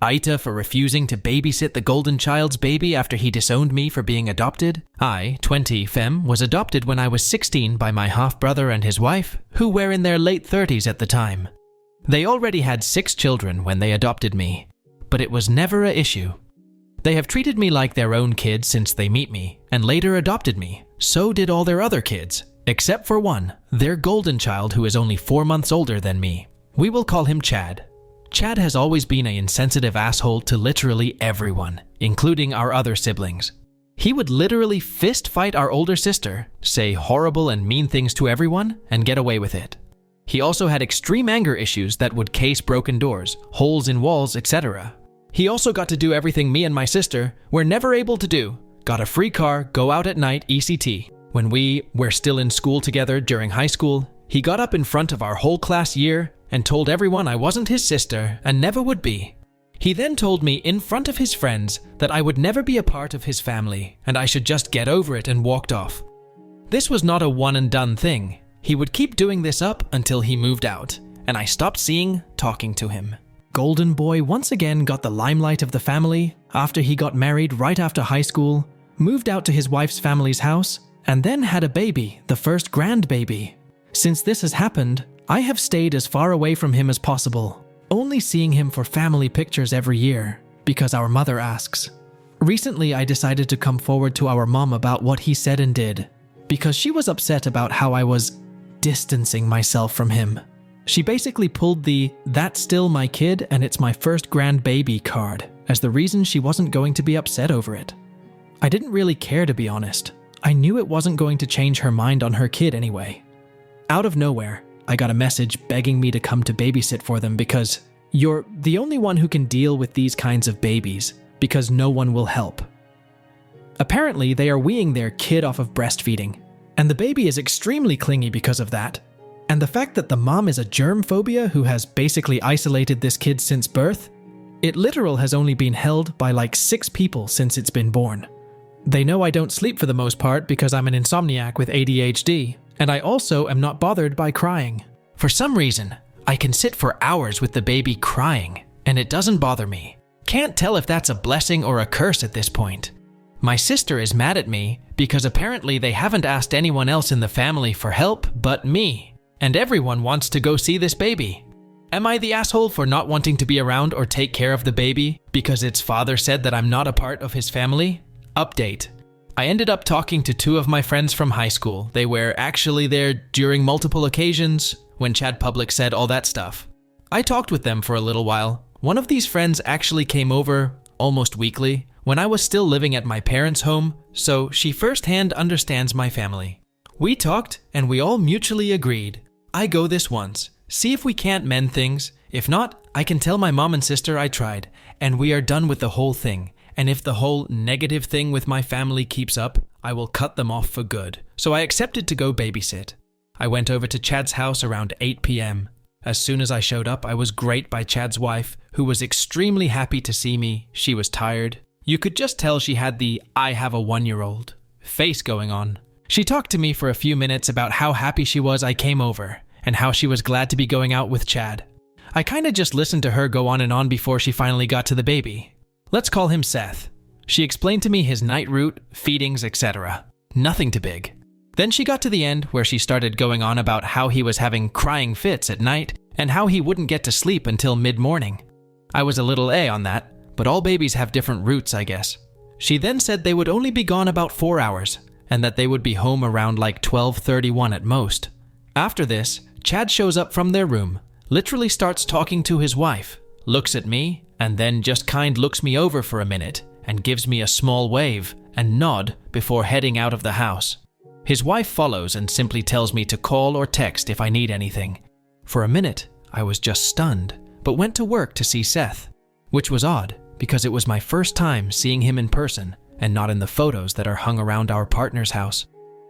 AITA for refusing to babysit the golden child's baby after he disowned me for being adopted. I, 20 femme, was adopted when I was 16 by my half-brother and his wife, who were in their late 30s at the time. They already had 6 children when they adopted me, but it was never an issue. They have treated me like their own kid since they met me, and later adopted me. So did all their other kids, except for one, their golden child who is only 4 months older than me. We will call him Chad. Chad has always been an insensitive asshole to literally everyone, including our other siblings. He would literally fist fight our older sister, say horrible and mean things to everyone, and get away with it. He also had extreme anger issues that would case broken doors, holes in walls, etc. He also got to do everything me and my sister were never able to do. Got a free car, go out at night, ECT. When we were still in school together during high school, he got up in front of our whole class year and told everyone I wasn't his sister and never would be. He then told me in front of his friends that I would never be a part of his family and I should just get over it, and walked off. This was not a one and done thing. He would keep doing this up until he moved out, and I stopped talking to him. Golden Boy once again got the limelight of the family after he got married right after high school, moved out to his wife's family's house, and then had a baby, the first grandbaby. Since this has happened, I have stayed as far away from him as possible, only seeing him for family pictures every year, because our mother asks. Recently, I decided to come forward to our mom about what he said and did, because she was upset about how I was distancing myself from him. She basically pulled the "that's still my kid and it's my first grandbaby" card as the reason she wasn't going to be upset over it. I didn't really care, to be honest. I knew it wasn't going to change her mind on her kid anyway. Out of nowhere, I got a message begging me to come to babysit for them because you're the only one who can deal with these kinds of babies, because no one will help. Apparently, they are weaning their kid off of breastfeeding, and the baby is extremely clingy because of that. And the fact that the mom is a germ phobia who has basically isolated this kid since birth, it literal has only been held by like 6 people since it's been born. They know I don't sleep for the most part because I'm an insomniac with ADHD, and I also am not bothered by crying. For some reason, I can sit for hours with the baby crying, and it doesn't bother me. Can't tell if that's a blessing or a curse at this point. My sister is mad at me because apparently they haven't asked anyone else in the family for help but me, and everyone wants to go see this baby. Am I the asshole for not wanting to be around or take care of the baby because its father said that I'm not a part of his family? Update. I ended up talking to 2 of my friends from high school. They were actually there during multiple occasions when Chad Public said all that stuff. I talked with them for a little while. One of these friends actually came over almost weekly when I was still living at my parents' home, so she firsthand understands my family. We talked and we all mutually agreed. I go this once, see if we can't mend things. If not, I can tell my mom and sister I tried, and we are done with the whole thing. And if the whole negative thing with my family keeps up, I will cut them off for good. So I accepted to go babysit. I went over to Chad's house around 8 p.m. As soon as I showed up, I was greeted by Chad's wife, who was extremely happy to see me. She was tired. You could just tell she had the "I have a 1-year-old" face going on. She talked to me for a few minutes about how happy she was I came over, and how she was glad to be going out with Chad. I kinda just listened to her go on and on before she finally got to the baby. Let's call him Seth. She explained to me his night route, feedings, etc. Nothing too big. Then she got to the end where she started going on about how he was having crying fits at night and how he wouldn't get to sleep until mid-morning. I was a little on that, but all babies have different routes, I guess. She then said they would only be gone about 4 hours and that they would be home around like 12:31 at most. After this, Chad shows up from their room, literally starts talking to his wife, looks at me, and then just looks me over for a minute and gives me a small wave and nod before heading out of the house. His wife follows and simply tells me to call or text if I need anything. For a minute, I was just stunned, but went to work to see Seth, which was odd because it was my first time seeing him in person and not in the photos that are hung around our partner's house.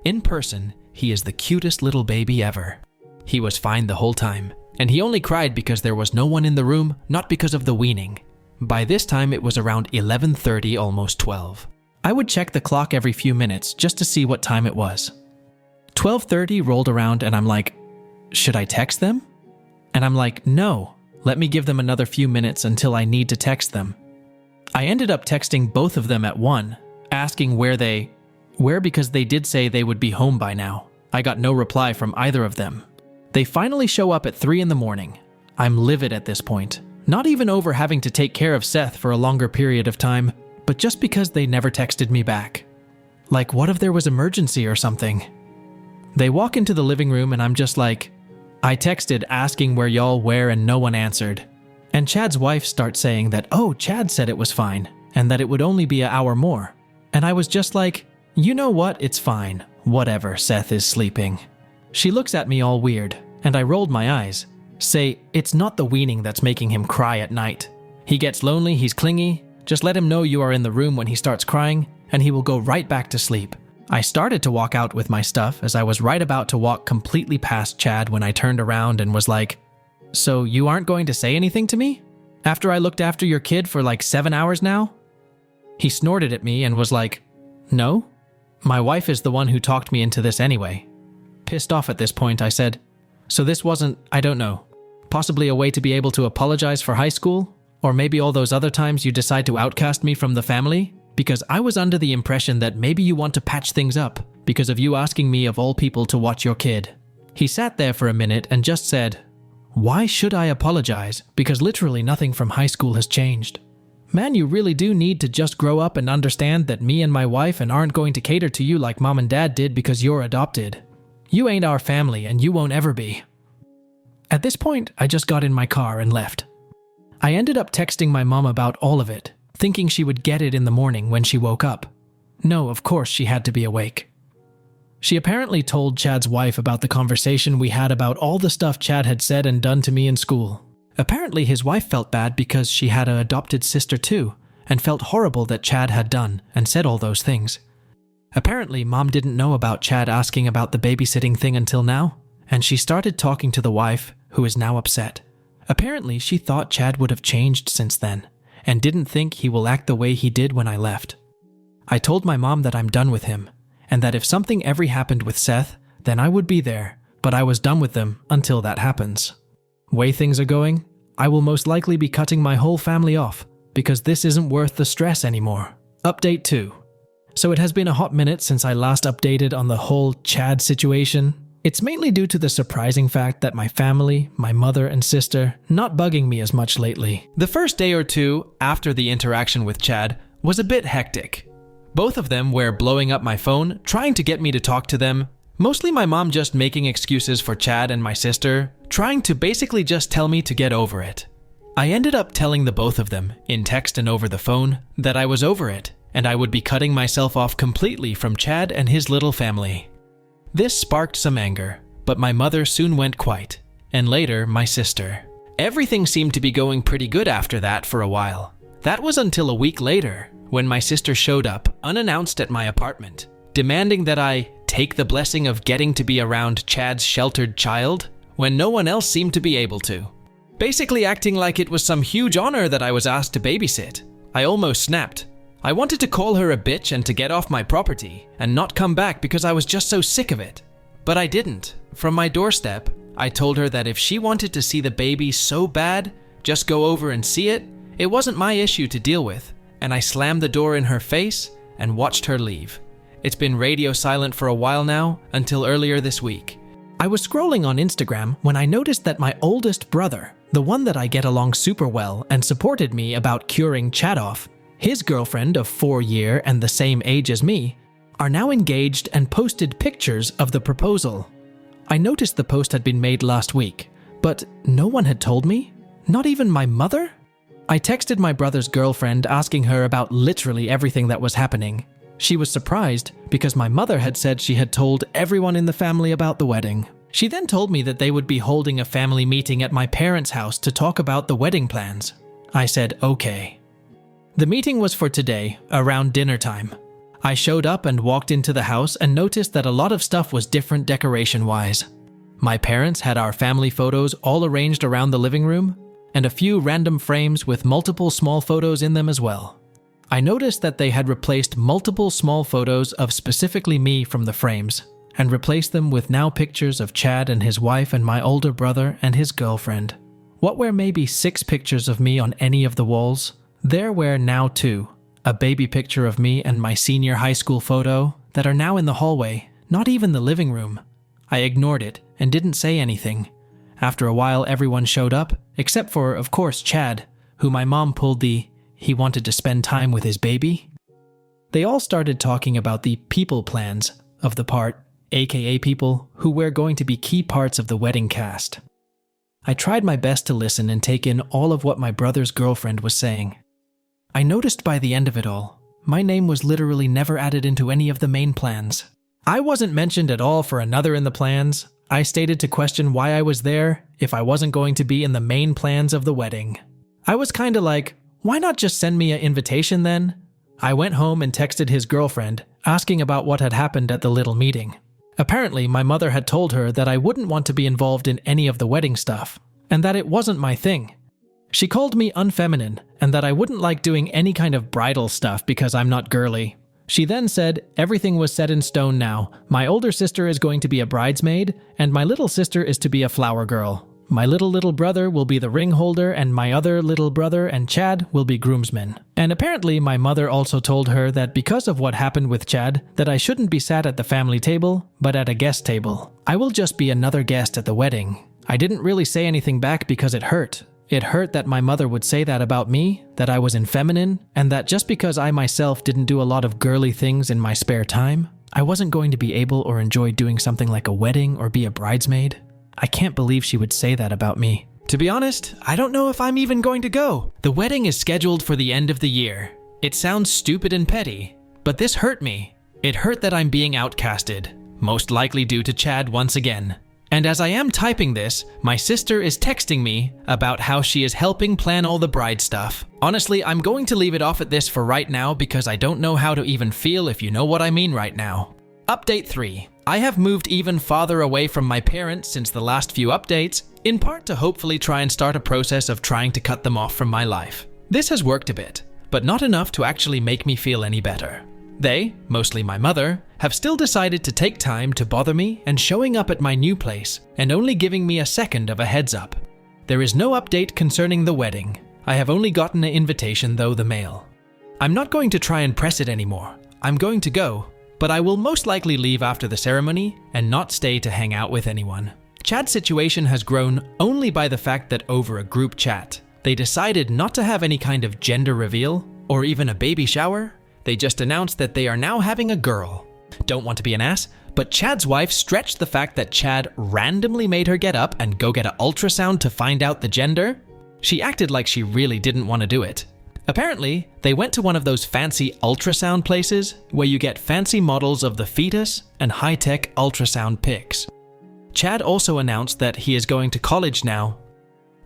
In person, he is the cutest little baby ever. He was fine the whole time, and he only cried because there was no one in the room, not because of the weaning. By this time, it was around 11:30, almost 12. I would check the clock every few minutes just to see what time it was. 12:30 rolled around and I'm like, should I text them? And I'm like, no, Let me give them another few minutes until I need to text them. I ended up texting both of them at 1, asking where because they did say they would be home by now. I got no reply from either of them. They finally show up at 3 in the morning. I'm livid at this point. Not even over having to take care of Seth for a longer period of time, but just because they never texted me back. Like, what if there was emergency or something? They walk into the living room and I'm just like, I texted asking where y'all were and no one answered. And Chad's wife starts saying that, oh, Chad said it was fine and that it would only be an hour more. And I was just like, you know what, it's fine. Whatever, Seth is sleeping. She looks at me all weird and I rolled my eyes. Say, it's not the weaning that's making him cry at night. He gets lonely, he's clingy. Just let him know you are in the room when he starts crying, and he will go right back to sleep. I started to walk out with my stuff as I was right about to walk completely past Chad when I turned around and was like, so you aren't going to say anything to me? After I looked after your kid for like 7 hours now? He snorted at me and was like, no? My wife is the one who talked me into this anyway. Pissed off at this point, I said, so this wasn't, I don't know, possibly a way to be able to apologize for high school? Or maybe all those other times you decide to outcast me from the family? Because I was under the impression that maybe you want to patch things up because of you asking me of all people to watch your kid. He sat there for a minute and just said, why should I apologize? Because literally nothing from high school has changed. Man, you really do need to just grow up and understand that me and my wife aren't going to cater to you like mom and dad did because you're adopted. You ain't our family and you won't ever be. At this point, I just got in my car and left. I ended up texting my mom about all of it, thinking she would get it in the morning when she woke up. No, of course she had to be awake. She apparently told Chad's wife about the conversation we had about all the stuff Chad had said and done to me in school. Apparently his wife felt bad because she had an adopted sister too, and felt horrible that Chad had done and said all those things. Apparently mom didn't know about Chad asking about the babysitting thing until now, and she started talking to the wife, who is now upset. Apparently she thought Chad would have changed since then, and didn't think he will act the way he did when I left. I told my mom that I'm done with him, and that if something ever happened with Seth, then I would be there, but I was done with them until that happens. Way things are going, I will most likely be cutting my whole family off, because this isn't worth the stress anymore. Update 2. So it has been a hot minute since I last updated on the whole Chad situation. It's mainly due to the surprising fact that my family, my mother and sister, not bugging me as much lately. The first day or two after the interaction with Chad was a bit hectic. Both of them were blowing up my phone, trying to get me to talk to them. Mostly my mom just making excuses for Chad and my sister, trying to basically just tell me to get over it. I ended up telling the both of them, in text and over the phone, that I was over it, and I would be cutting myself off completely from Chad and his little family. This sparked some anger, but my mother soon went quiet, and later my sister. Everything seemed to be going pretty good after that for a while. That was until a week later, when my sister showed up, unannounced at my apartment, demanding that I take the blessing of getting to be around Chad's sheltered child when no one else seemed to be able to. Basically acting like it was some huge honor that I was asked to babysit. I almost snapped. I wanted to call her a bitch and to get off my property and not come back because I was just so sick of it. But I didn't. From my doorstep, I told her that if she wanted to see the baby so bad, just go over and see it. It wasn't my issue to deal with, and I slammed the door in her face and watched her leave. It's been radio silent for a while now, until earlier this week. I was scrolling on Instagram when I noticed that my oldest brother, the one that I get along super well and supported me about curing Chad off, his girlfriend of 4 years and the same age as me, are now engaged and posted pictures of the proposal. I noticed the post had been made last week, but no one had told me? Not even my mother? I texted my brother's girlfriend asking her about literally everything that was happening. She was surprised because my mother had said she had told everyone in the family about the wedding. She then told me that they would be holding a family meeting at my parents' house to talk about the wedding plans. I said, okay. The meeting was for today, around dinner time. I showed up and walked into the house and noticed that a lot of stuff was different decoration-wise. My parents had our family photos all arranged around the living room, and a few random frames with multiple small photos in them as well. I noticed that they had replaced multiple small photos of specifically me from the frames, and replaced them with now pictures of Chad and his wife and my older brother and his girlfriend. What were maybe 6 pictures of me on any of the walls? There were now 2. A baby picture of me and my senior high school photo that are now in the hallway, not even the living room. I ignored it and didn't say anything. After a while, everyone showed up, except for, of course, Chad, who my mom pulled he wanted to spend time with his baby. They all started talking about the people plans of the part, aka people who were going to be key parts of the wedding cast. I tried my best to listen and take in all of what my brother's girlfriend was saying. I noticed by the end of it all, my name was literally never added into any of the main plans. I wasn't mentioned at all for another in the plans. I stated to question why I was there if I wasn't going to be in the main plans of the wedding. I was kinda like, why not just send me an invitation then? I went home and texted his girlfriend, asking about what had happened at the little meeting. Apparently, my mother had told her that I wouldn't want to be involved in any of the wedding stuff, and that it wasn't my thing. She called me unfeminine, and that I wouldn't like doing any kind of bridal stuff because I'm not girly. She then said everything was set in stone now. My older sister is going to be a bridesmaid, and my little sister is to be a flower girl. My little brother will be the ring holder, and my other little brother and Chad will be groomsmen. And apparently my mother also told her that because of what happened with Chad, that I shouldn't be sat at the family table, but at a guest table. I will just be another guest at the wedding. I didn't really say anything back because it hurt. It hurt that my mother would say that about me, that I was infeminine, and that just because I myself didn't do a lot of girly things in my spare time, I wasn't going to be able or enjoy doing something like a wedding or be a bridesmaid. I can't believe she would say that about me. To be honest, I don't know if I'm even going to go. The wedding is scheduled for the end of the year. It sounds stupid and petty, but this hurt me. It hurt that I'm being outcasted, most likely due to Chad once again. And as I am typing this, my sister is texting me about how she is helping plan all the bride stuff. Honestly, I'm going to leave it off at this for right now because I don't know how to even feel, if you know what I mean right now. Update 3. I have moved even farther away from my parents since the last few updates, in part to hopefully try and start a process of trying to cut them off from my life. This has worked a bit, but not enough to actually make me feel any better. They, mostly my mother, have still decided to take time to bother me and showing up at my new place and only giving me a second of a heads up. There is no update concerning the wedding. I have only gotten an invitation though the mail. I'm not going to try and press it anymore. I'm going to go, but I will most likely leave after the ceremony and not stay to hang out with anyone. Chad's situation has grown only by the fact that over a group chat, they decided not to have any kind of gender reveal or even a baby shower. They just announced that they are now having a girl. Don't want to be an ass, but Chad's wife stretched the fact that Chad randomly made her get up and go get an ultrasound to find out the gender. She acted like she really didn't want to do it. Apparently, they went to one of those fancy ultrasound places where you get fancy models of the fetus and high-tech ultrasound pics. Chad also announced that he is going to college now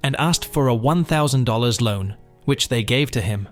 and asked for a $1,000 loan, which they gave to him.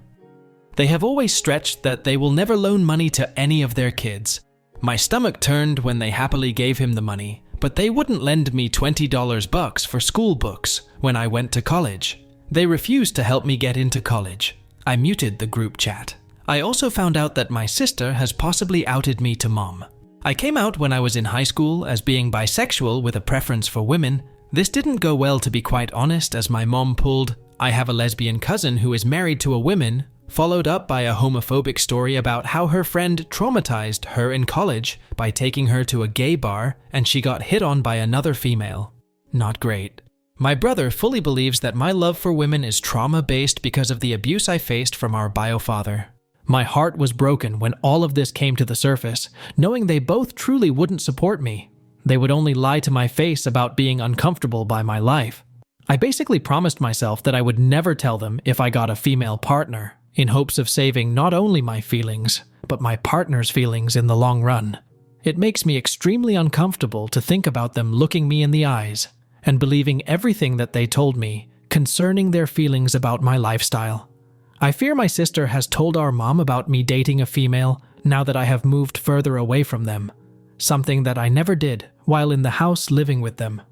They have always stretched that they will never loan money to any of their kids. My stomach turned when they happily gave him the money, but they wouldn't lend me $20 for school books when I went to college. They refused to help me get into college. I muted the group chat. I also found out that my sister has possibly outed me to mom. I came out when I was in high school as being bisexual with a preference for women. This didn't go well, to be quite honest, as my mom pulled, "I have a lesbian cousin who is married to a woman," followed up by a homophobic story about how her friend traumatized her in college by taking her to a gay bar and she got hit on by another female. Not great. My brother fully believes that my love for women is trauma-based because of the abuse I faced from our bio father. My heart was broken when all of this came to the surface, knowing they both truly wouldn't support me. They would only lie to my face about being uncomfortable by my life. I basically promised myself that I would never tell them if I got a female partner, in hopes of saving not only my feelings, but my partner's feelings in the long run. It makes me extremely uncomfortable to think about them looking me in the eyes and believing everything that they told me concerning their feelings about my lifestyle. I fear my sister has told our mom about me dating a female now that I have moved further away from them, something that I never did while in the house living with them.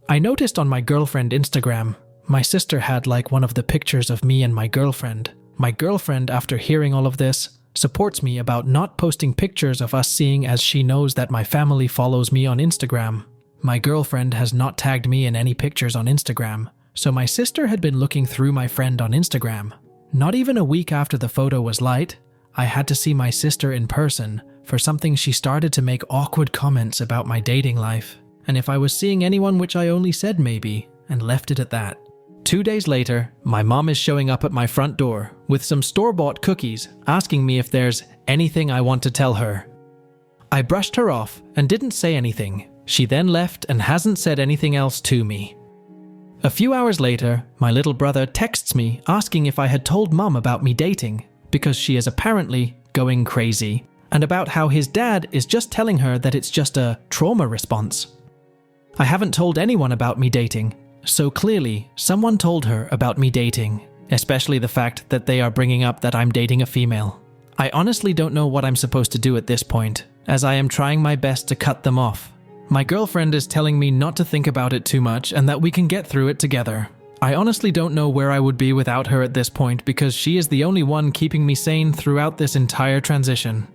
I noticed on my girlfriend Instagram, my sister had like one of the pictures of me and my girlfriend. My girlfriend, after hearing all of this, supports me about not posting pictures of us seeing as she knows that my family follows me on Instagram. My girlfriend has not tagged me in any pictures on Instagram, So my sister had been looking through my friend on Instagram. Not even a week after the photo was light, I had to see my sister in person for something she started to make awkward comments about my dating life, and if I was seeing anyone, which I only said maybe, and left it at that. 2 days later, my mom is showing up at my front door with some store-bought cookies, asking me if there's anything I want to tell her. I brushed her off and didn't say anything. She then left and hasn't said anything else to me. A few hours later, my little brother texts me asking if I had told Mom about me dating, because she is apparently going crazy, and about how his dad is just telling her that it's just a trauma response. I haven't told anyone about me dating, so clearly someone told her about me dating, especially the fact that they are bringing up that I'm dating a female. I honestly don't know what I'm supposed to do at this point, as I am trying my best to cut them off. My girlfriend is telling me not to think about it too much and that we can get through it together. I honestly don't know where I would be without her at this point because she is the only one keeping me sane throughout this entire transition.